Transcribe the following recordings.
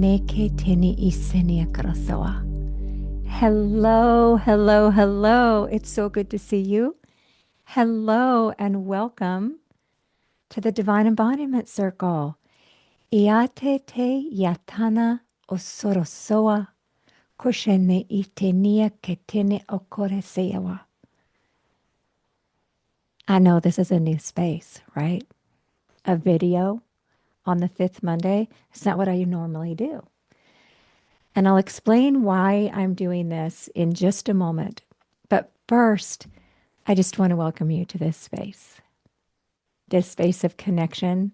Neke teni isenia karasawa. Hello, hello, hello. It's so good to see you. Hello and welcome to the Divine Embodiment Circle. Iate te yatana osorosoa koshene itenia ketene okoresewa. I know this is a new space, right? A video on the fifth Monday. It's not what I normally do. And I'll explain why I'm doing this in just a moment. But first, I just want to welcome you to this space of connection,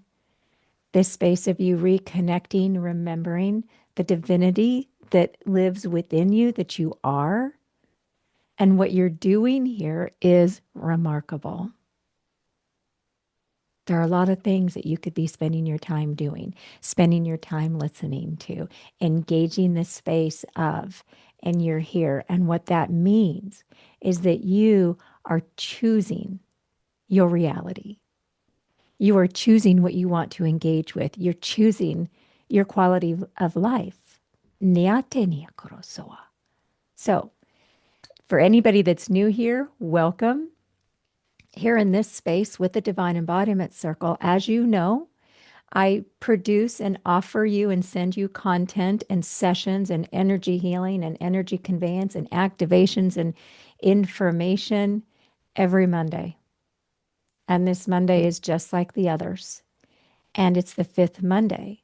this space of you reconnecting, remembering the divinity that lives within you, that you are. And what you're doing here is remarkable. There are a lot of things that you could be spending your time doing, spending your time listening to, engaging the space of, and you're here. And what that means is that you are choosing your reality. You are choosing what you want to engage with. You're choosing your quality of life. So, for anybody that's new here, welcome. Here in this space with the Divine Embodiment Circle, as you know, I produce and offer you and send you content and sessions and energy healing and energy conveyance and activations and information every Monday. And this Monday is just like the others. And it's the fifth Monday.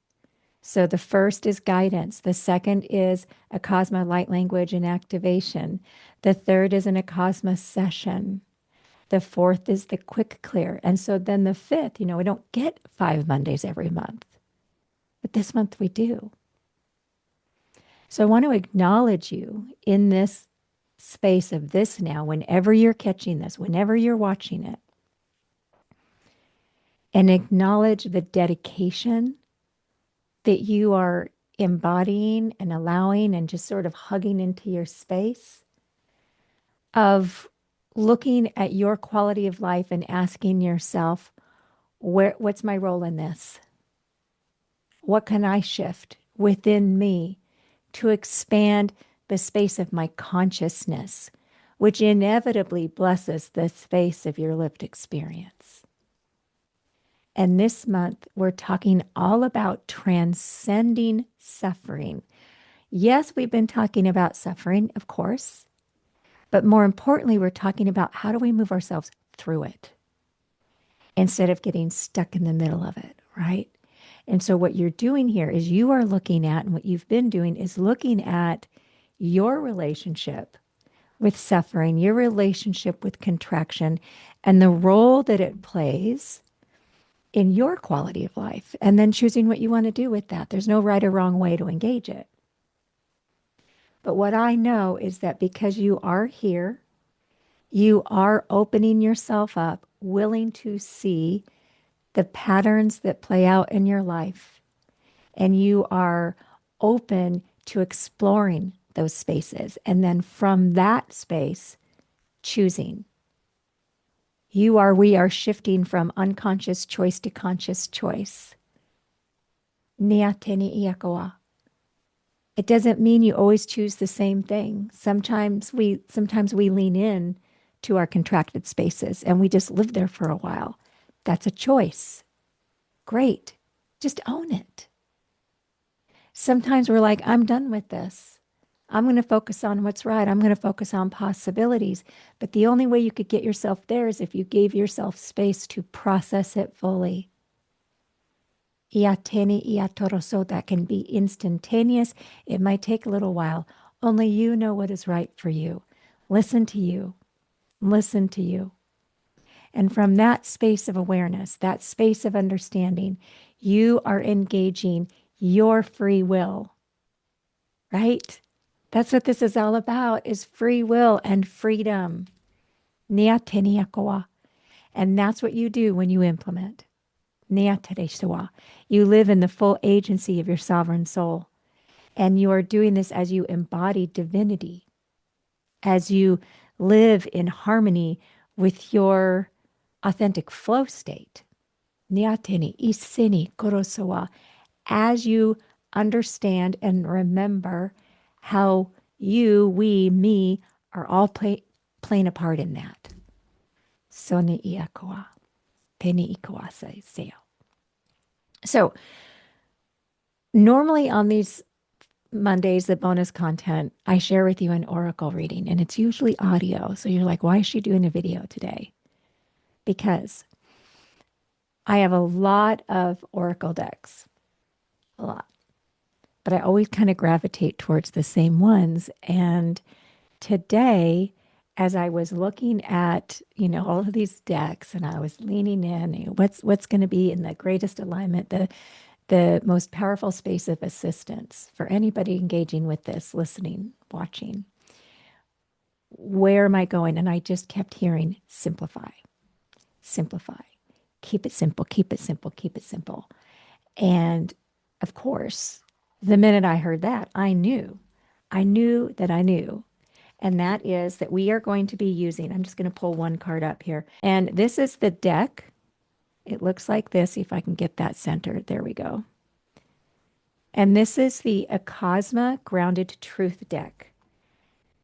So the first is guidance. The second is Acasma light language and activation. The third is an Acasma session. The fourth is the quick clear. And so then the fifth, we don't get 5 Mondays every month, but this month we do. So I want to acknowledge you in this space of this now, whenever you're catching this, whenever you're watching it, and acknowledge the dedication that you are embodying and allowing and just sort of hugging into your space of looking at your quality of life and asking yourself, what's my role in this? What can I shift within me to expand the space of my consciousness, which inevitably blesses the space of your lived experience? And this month, we're talking all about transcending suffering. Yes, we've been talking about suffering, of course. But more importantly, we're talking about how do we move ourselves through it instead of getting stuck in the middle of it, right? And so what you're doing here is you are looking at, and what you've been doing is looking at your relationship with suffering, your relationship with contraction, and the role that it plays in your quality of life, and then choosing what you want to do with that. There's no right or wrong way to engage it. But what I know is that because you are here, you are opening yourself up, willing to see the patterns that play out in your life. And you are open to exploring those spaces. And then from that space, choosing. We are shifting from unconscious choice to conscious choice. Niateni iakoa. It doesn't mean you always choose the same thing. Sometimes we lean in to our contracted spaces and we just live there for a while. That's a choice. Great. Just own it. Sometimes we're like, I'm done with this. I'm going to focus on what's right. I'm going to focus on possibilities. But the only way you could get yourself there is if you gave yourself space to process it fully. Iateni iatoroso, that can be instantaneous. It might take a little while. Only you know what is right for you. Listen to you. Listen to you. And from that space of awareness, that space of understanding, you are engaging your free will, right? That's what this is all about, is free will and freedom. Niateni akoa. And that's what you do when you implement. You live in the full agency of your sovereign soul. And you are doing this as you embody divinity, as you live in harmony with your authentic flow state. Niateni isini korosawa. As you understand and remember how you, we, me are all playing a part in that. Sone iakoa, peni ikoa seo. So normally on these Mondays, the bonus content, I share with you an oracle reading, and it's usually audio. So you're like, why is she doing a video today? Because I have a lot of oracle decks, a lot, but I always kind of gravitate towards the same ones. And today, as I was looking at, all of these decks and I was leaning in, what's going to be in the greatest alignment, the most powerful space of assistance for anybody engaging with this, listening, watching. Where am I going? And I just kept hearing simplify, simplify, keep it simple, keep it simple, keep it simple. And of course, the minute I heard that, I knew that I knew. And that is that we are going to be using, I'm just going to pull one card up here. And this is the deck. It looks like this. See if I can get that centered. There we go. And this is the Acasma Grounded Truth deck.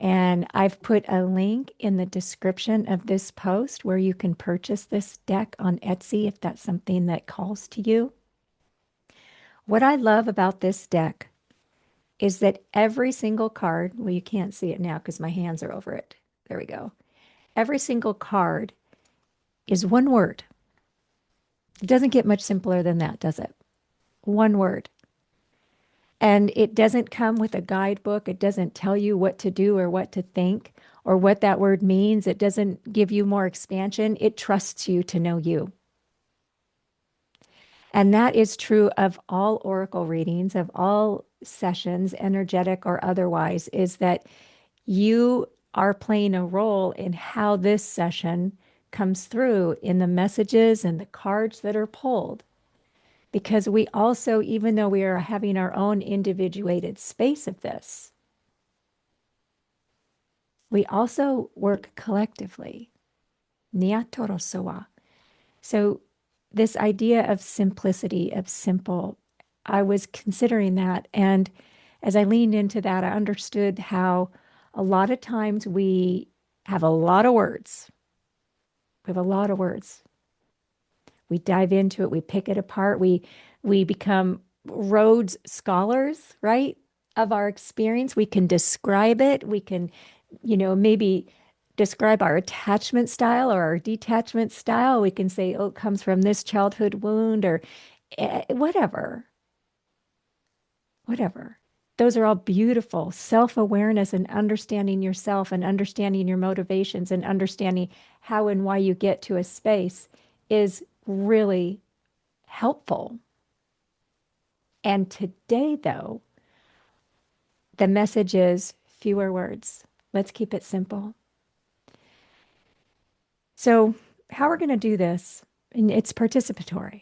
And I've put a link in the description of this post where you can purchase this deck on Etsy if that's something that calls to you. What I love about this deck is that every single card, well, you can't see it now because my hands are over it. There we go. Every single card is one word. It doesn't get much simpler than that, does it? One word. And it doesn't come with a guidebook. It doesn't tell you what to do or what to think or what that word means. It doesn't give you more expansion. It trusts you to know you. And that is true of all oracle readings, of all sessions, energetic or otherwise, is that you are playing a role in how this session comes through in the messages and the cards that are pulled. Because we also, even though we are having our own individuated space of this, we also work collectively. Nia torosoa. So this idea of simplicity, of simple, I was considering that. And as I leaned into that, I understood how a lot of times we have a lot of words. We have a lot of words. We dive into it, we pick it apart, we become Rhodes scholars, right? Of our experience. We can describe it. We can, maybe describe our attachment style or our detachment style. We can say, oh, it comes from this childhood wound or whatever. Whatever. Those are all beautiful. Self-awareness and understanding yourself and understanding your motivations and understanding how and why you get to a space is really helpful. And today, though, the message is fewer words. Let's keep it simple. So, how we're going to do this, and it's participatory.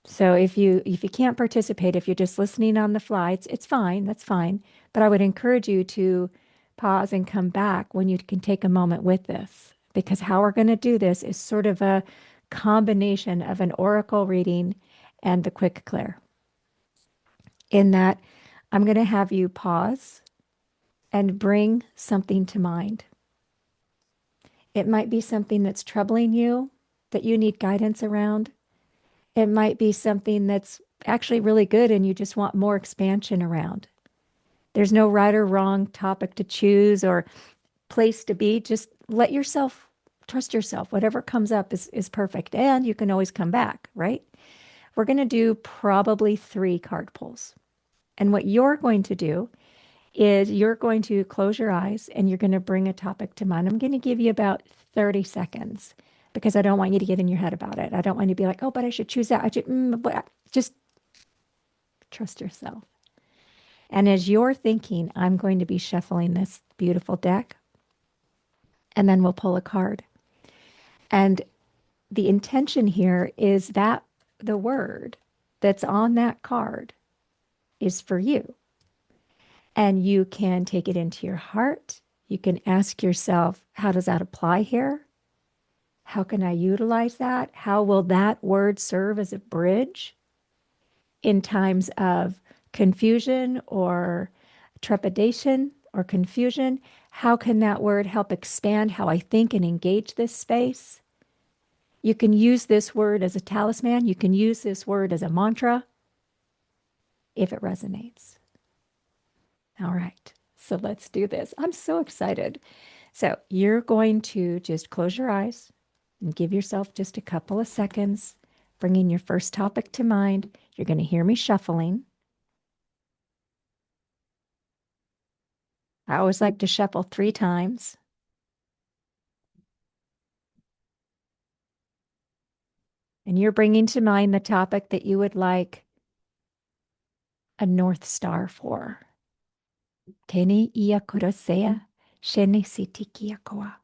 So if you can't participate, if you're just listening on the fly, it's fine. That's fine. But I would encourage you to pause and come back when you can take a moment with this, because how we're going to do this is sort of a combination of an oracle reading and the quick clear. In that, I'm going to have you pause and bring something to mind. It might be something that's troubling you, that you need guidance around. It might be something that's actually really good and you just want more expansion around. There's no right or wrong topic to choose or place to be. Just let yourself, trust yourself. Whatever comes up is perfect. And you can always come back, right? We're going to do probably 3 card pulls. And what you're going to do is you're going to close your eyes and you're going to bring a topic to mind. I'm going to give you about 30 seconds because I don't want you to get in your head about it. I don't want you to be like, oh, but I should choose that. Just trust yourself. And as you're thinking, I'm going to be shuffling this beautiful deck and then we'll pull a card. And the intention here is that the word that's on that card is for you. And you can take it into your heart. You can ask yourself, how does that apply here? How can I utilize that? How will that word serve as a bridge in times of confusion or trepidation or confusion, how can that word help expand how I think and engage this space? You can use this word as a talisman. You can use this word as a mantra if it resonates. All right, so let's do this. I'm so excited. So you're going to just close your eyes and give yourself just a couple of seconds, bringing your first topic to mind. You're going to hear me shuffling. I always like to shuffle 3 times. And you're bringing to mind the topic that you would like a North Star for. Teni ia kurosea, shene sitikia koa.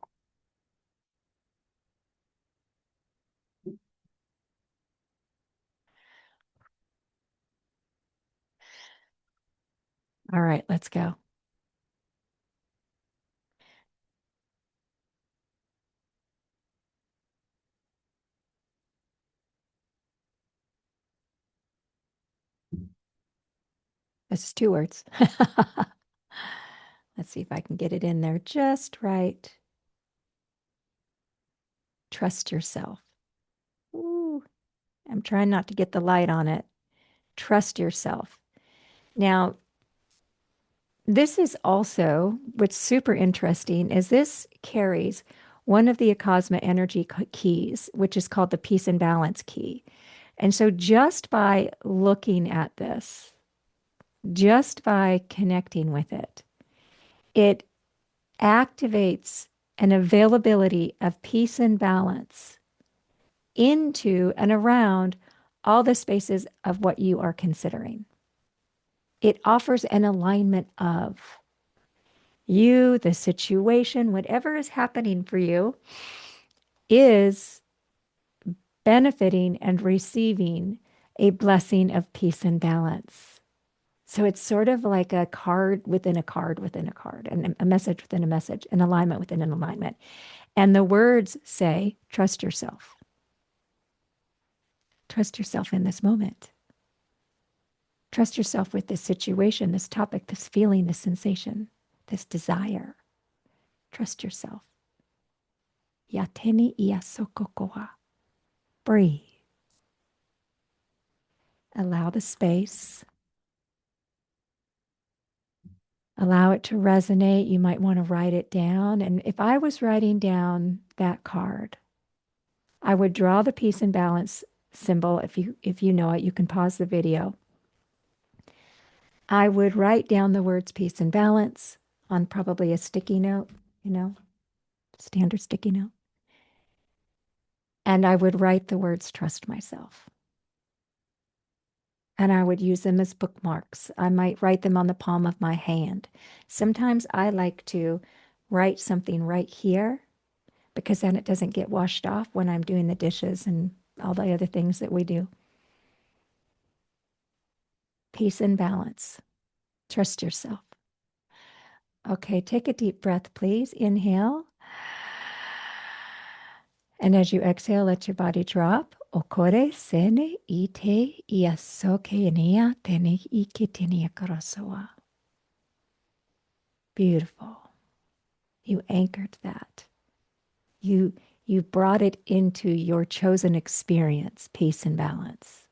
All right, let's go. This is 2 words. Let's see if I can get it in there just right. Trust yourself. Ooh, I'm trying not to get the light on it. Trust yourself. Now, this is also what's super interesting is this carries one of the Acasma energy keys, which is called the peace and balance key. And so just by looking at this, just by connecting with it, it activates an availability of peace and balance into and around all the spaces of what you are considering. It offers an alignment of you, the situation, whatever is happening for you, is benefiting and receiving a blessing of peace and balance. So it's sort of like a card within a card within a card, and a message within a message, an alignment within an alignment. And the words say, trust yourself. Trust yourself in this moment. Trust yourself with this situation, this topic, this feeling, this sensation, this desire. Trust yourself. Yateni ia sokokoa. Breathe. Allow the space. Allow it to resonate. You might want to write it down. And if I was writing down that card, I would draw the peace and balance symbol. If you know it, you can pause the video. I would write down the words peace and balance on probably a sticky note, standard sticky note. And I would write the words trust myself. And I would use them as bookmarks. I might write them on the palm of my hand. Sometimes I like to write something right here because then it doesn't get washed off when I'm doing the dishes and all the other things that we do. Peace and balance. Trust yourself. Okay, take a deep breath, please. Inhale. And as you exhale, let your body drop. Okore sene ite iasoke nia tene ikitenia karasoa. Beautiful. You anchored that. You brought it into your chosen experience, peace and balance.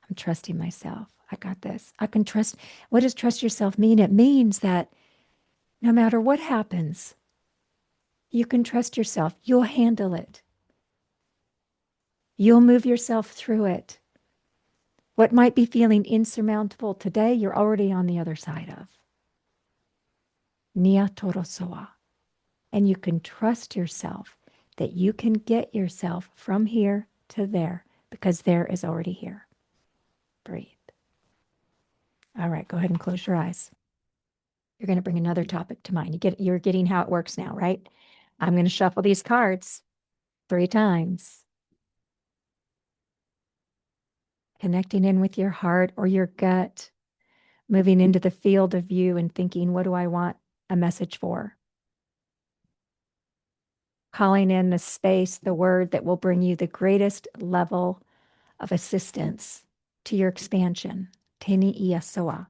I'm trusting myself. I got this. I can trust. What does trust yourself mean? It means that no matter what happens, you can trust yourself. You'll handle it. You'll move yourself through it. What might be feeling insurmountable today, you're already on the other side of. Nia torosoa. And you can trust yourself that you can get yourself from here to there because there is already here. Breathe. All right, go ahead and close your eyes. You're going to bring another topic to mind. You're getting how it works now, right? I'm going to shuffle these cards 3 times. Connecting in with your heart or your gut, moving into the field of view and thinking, what do I want a message for? Calling in the space, the word that will bring you the greatest level of assistance to your expansion, Teni ia soa.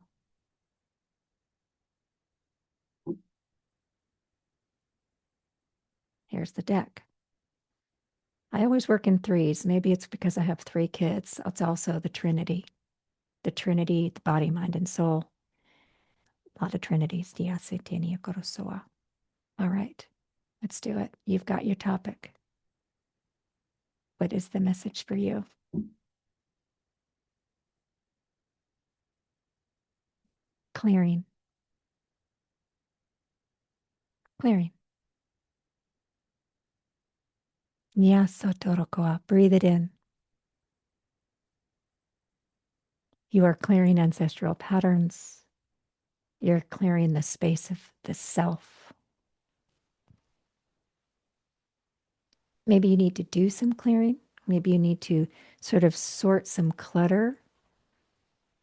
Here's the deck. I always work in threes. Maybe it's because I have three kids. It's also the Trinity. The Trinity, the body, mind, and soul. A lot of Trinities. Dia se teni ia soa. All right, let's do it. You've got your topic. What is the message for you? Clearing. Clearing. Nia sotorokoa. Breathe it in. You are clearing ancestral patterns. You're clearing the space of the self. Maybe you need to do some clearing. Maybe you need to sort of sort some clutter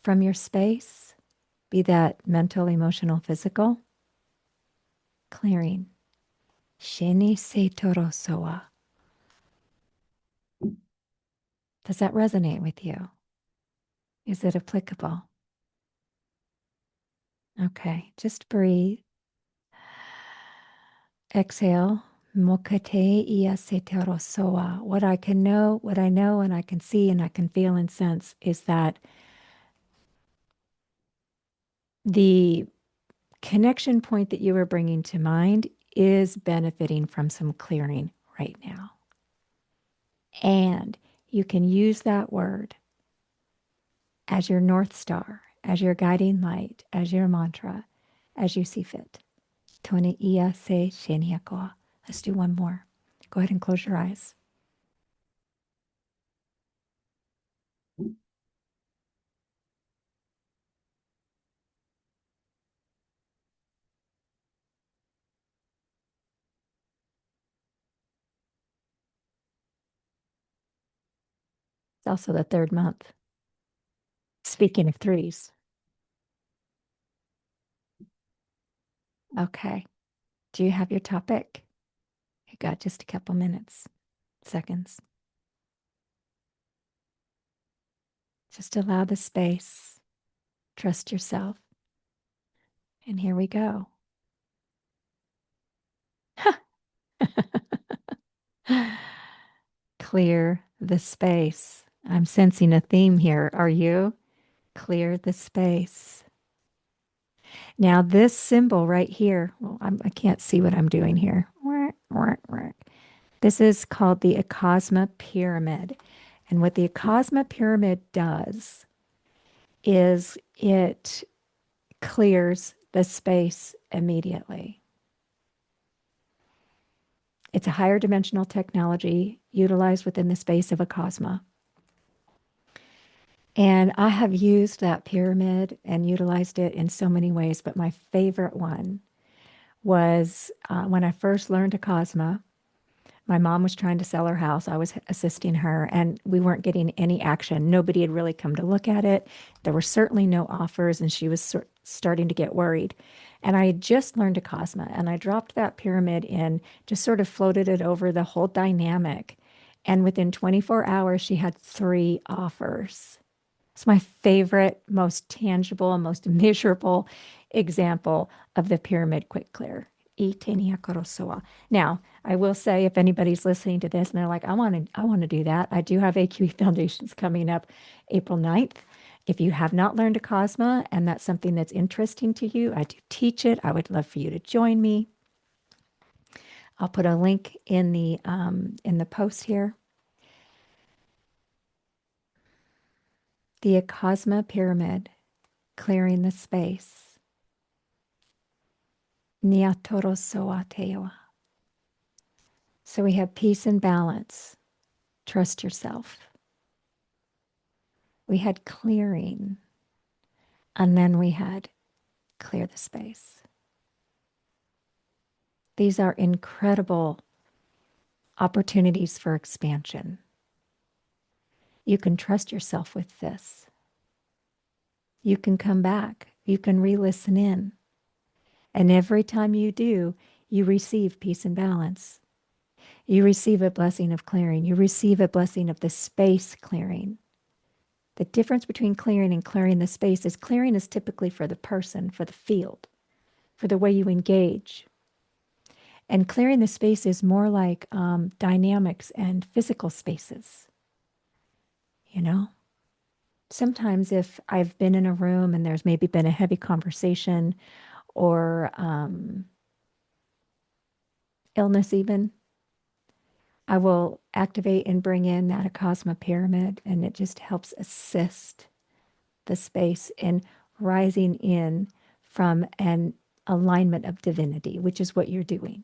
from your space, be that mental, emotional, physical. Clearing. Shini se torosoa. Does that resonate with you? Is it applicable? Okay, just breathe. Exhale. Mokate ia se torosoa. What I know and I can see and I can feel and sense is that the connection point that you are bringing to mind is benefiting from some clearing right now. And you can use that word as your North Star, as your guiding light, as your mantra, as you see fit. Tone ia se sheniakoa. Let's do one more. Go ahead and close your eyes. It's also the third month. Speaking of threes. Okay. Do you have your topic? You got just a couple minutes, seconds. Just allow the space. Trust yourself. And here we go. Clear the space. I'm sensing a theme here. Are you? Clear the space. Now, this symbol right here, well, I can't see what I'm doing here. This is called the Acasma pyramid. And what the Acasma pyramid does is it clears the space immediately. It's a higher dimensional technology utilized within the space of Acasma. And I have used that pyramid and utilized it in so many ways, but my favorite one was when I first learned Acasma. My mom was trying to sell her house. I was assisting her, and we weren't getting any action. Nobody had really come to look at it. There were certainly no offers, and she was starting to get worried. And I had just learned Acasma, and I dropped that pyramid in, just sort of floated it over the whole dynamic. And within 24 hours, she had 3 offers. It's my favorite, most tangible, most measurable example of the pyramid quick clear. Now, I will say if anybody's listening to this and they're like, I want to do that. I do have AQE Foundations coming up April 9th. If you have not learned Acasma and that's something that's interesting to you, I do teach it. I would love for you to join me. I'll put a link in the post here. The Acasma pyramid, clearing the space. Niatoro soatewa. So we have peace and balance. Trust yourself. We had clearing. And then we had clear the space. These are incredible opportunities for expansion. You can trust yourself with this. You can come back. You can re-listen in. And every time you do, you receive peace and balance. You receive a blessing of clearing. You receive a blessing of the space clearing. The difference between clearing and clearing the space is clearing is typically for the person, for the field, for the way you engage. And clearing the space is more like dynamics and physical spaces, you know? Sometimes if I've been in a room and there's maybe been a heavy conversation or illness even, I will activate and bring in that Acasma pyramid, and it just helps assist the space in rising in from an alignment of divinity, which is what you're doing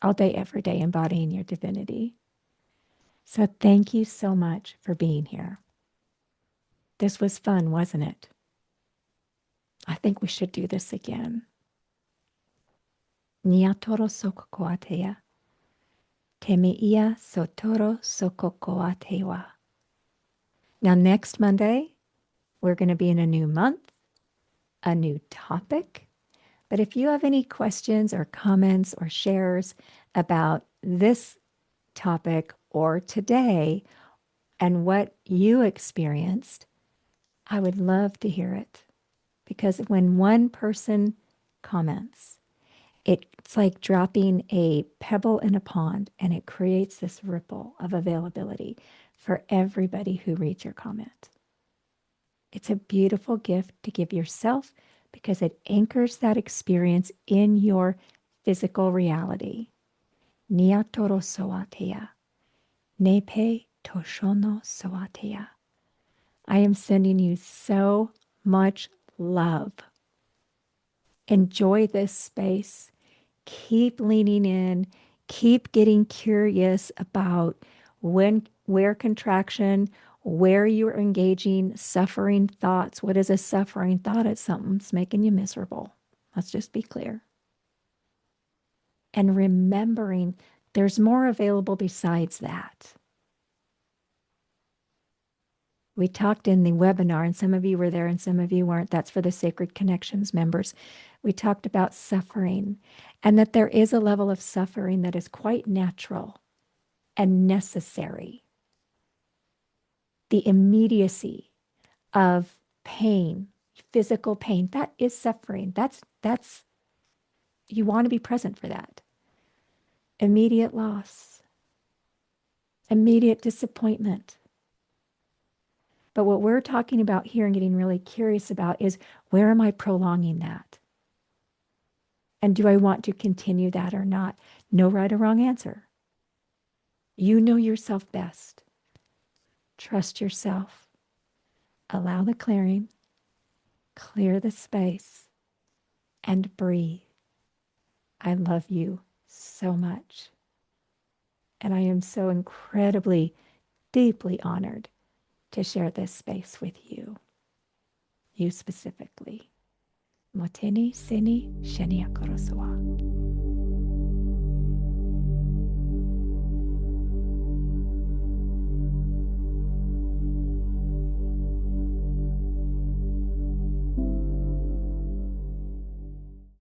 all day, every day, embodying your divinity. So thank you so much for being here. This was fun, wasn't it? I think we should do this again. Niatoro sokokoatea. Te meia sotoro sokokoatewa. Now, next Monday, we're going to be in a new month, a new topic. But if you have any questions or comments or shares about this topic or today and what you experienced, I would love to hear it. Because when one person comments, it's like dropping a pebble in a pond, and it creates this ripple of availability for everybody who reads your comment. It's a beautiful gift to give yourself because it anchors that experience in your physical reality. Nia toro soatea. Nepe toshono soatea. I am sending you so much love. Enjoy this space. Keep leaning in. Keep getting curious about where contraction, where you're engaging suffering thoughts. What is a suffering thought? It's something that's making you miserable. Let's just be clear. And remembering there's more available besides that. We talked in the webinar, and some of you were there and some of you weren't. That's for the Sacred Connections members. We talked about suffering and that there is a level of suffering that is quite natural and necessary. The immediacy of pain, physical pain, that is suffering. That's you want to be present for that. Immediate loss, immediate disappointment. But what we're talking about here and getting really curious about is, where am I prolonging that? And do I want to continue that or not? No right or wrong answer. You know yourself best. Trust yourself. Allow the clearing. Clear the space. And breathe. I love you so much. And I am so incredibly, deeply honored to share this space with you. You specifically. Moteni seni shenia korosawa.